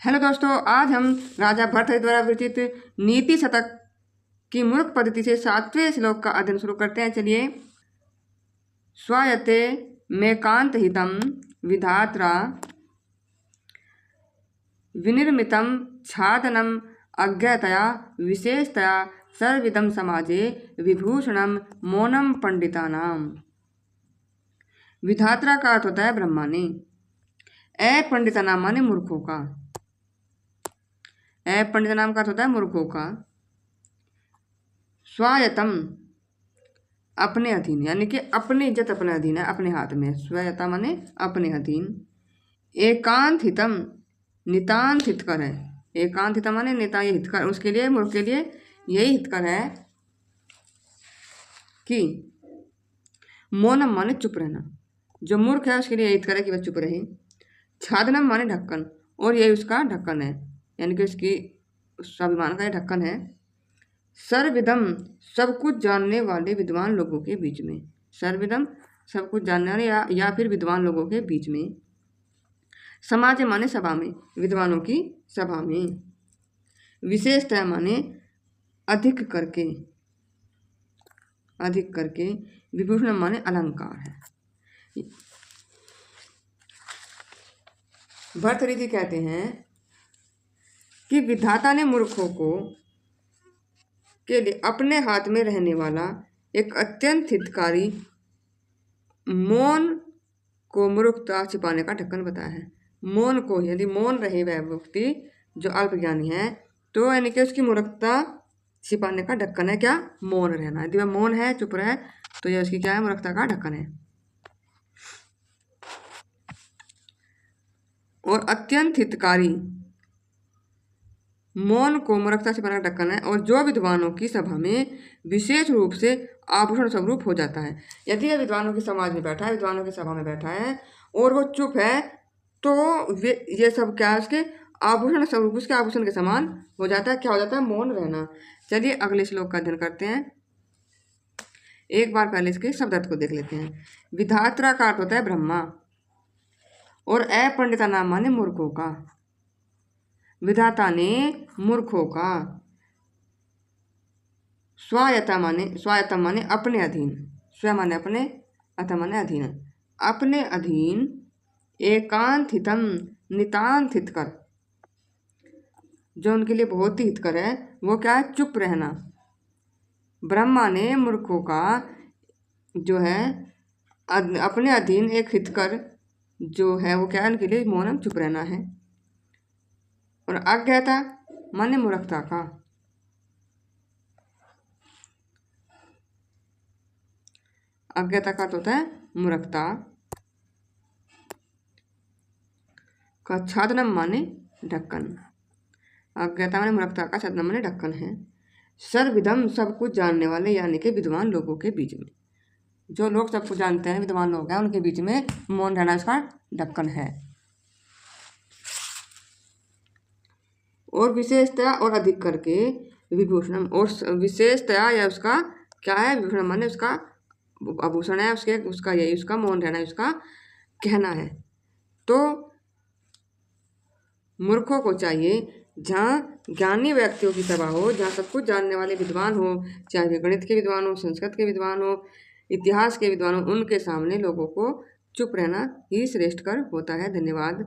Hello दोस्तों, आज हम राजा भर्तृहरि द्वारा विरचित नीति शतक की मूर्ख पद्धति से 7वें श्लोक का अध्ययन शुरू करते हैं। चलिए। स्वायत्ते मेकांत हितम विधात्रा विनिर्मितम छादनम अज्ञतया विशेषतया सर्विदम समाजे विभूषणम मौनम पंडितानाम। विधात्रा का अर्थ होता है ब्रह्मा ने। पंडितानाम माने मूर्खों का। पंडितानाम का अर्थ होता है मूर्खों का। स्वायत्तम अपने अधीन, यानी कि अपनी इज्जत अपने अधीन है, अपने हाथ में। स्वायत्ता माने अपने अधीन। एकांत हितम नितांत हितकर है। एकांत हितम माने नितांत हितकर, उसके लिए मूर्ख के लिए यही हितकर है कि मौनम माने चुप रहना। जो मूर्ख है उसके लिए यही हितकर है कि वह चुप रहे। छादनम माने ढक्कन, और यही उसका ढक्कन है, यानी कि उसकी स्वाभिमान का ये ढक्कन है। सर्वविदम सब कुछ जानने वाले विद्वान लोगों के बीच में। सर्वविदम सब कुछ जानने वाले या फिर विद्वान लोगों के बीच में। समाज माने सभा में, विद्वानों की सभा में। विशेषतः माने अधिक करके, अधिक करके। विभूषण माने अलंकार है। भर्तृहरि जी कहते हैं कि विधाता ने मूर्खों को के लिए अपने हाथ में रहने वाला एक अत्यंत हितकारी मौन को मूर्खता छिपाने का ढक्कन बताया है। मौन को, यदि मौन रहे वह व्यक्ति जो अल्पज्ञानी है, तो यानी कि उसकी मूर्खता छिपाने का ढक्कन है क्या? मौन रहना। यदि वह मौन है, चुप रहे, तो यह उसकी क्या है? मूर्खता का ढक्कन है। और अत्यंत हितकारी मौन को मूर्खता छिपाने का ढक्कन है, और जो विद्वानों की सभा में विशेष रूप से आभूषण स्वरूप हो जाता है। यदि यह विद्वानों की समाज में बैठा है, विद्वानों की सभा में बैठा है और वो चुप है, तो ये सब क्या है? उसके आभूषण स्वरूप, उसके आभूषण के समान हो जाता है। क्या हो जाता है? मौन रहना। चलिए अगले श्लोक का अध्ययन करते हैं। एक बार पहले इसके शब्दार्थ को देख लेते हैं। विधात्रा का अर्थ होता है ब्रह्मा, और अपंडिता नाम माने मूर्खों का। विधाता ने मूर्खों का। स्वायत्ता माने अपने अधीन। स्व माने अपने, अतः माने अधीन। अपने अधीन एकांत हितम नितांत हितकर, जो उनके लिए बहुत ही हितकर है, वो क्या है? चुप रहना। ब्रह्मा ने मूर्खों का जो है अपने अधीन एक हितकर जो है, वो क्या है? उनके लिए मौनम चुप रहना है। और अज्ञता माने मूर्खता का। अज्ञता का तो होता है मूर्खता का। छादनम माने ढक्कन। अज्ञता माने मूर्खता का, छादनम माने ढक्कन है। सर्वविदम सब कुछ जानने वाले, यानी कि विद्वान लोगों के बीच में। जो लोग सब कुछ जानते हैं, विद्वान लोग हैं, उनके बीच में मौन रहना उसका ढक्कन है। और विशेषतया और अधिक करके विभूषणम, और विशेषतया या उसका क्या है? विभूषण माने उसका आभूषण है, उसका यही उसका मौन रहना है, उसका कहना है। तो मूर्खों को चाहिए जहाँ ज्ञानी व्यक्तियों की सभा हो, जहाँ सब कुछ जानने वाले विद्वान हो, चाहे वे गणित के विद्वान हो, संस्कृत के विद्वान हो, इतिहास के विद्वान हो, उनके सामने लोगों को चुप रहना ही श्रेष्ठ कर होता है। धन्यवाद।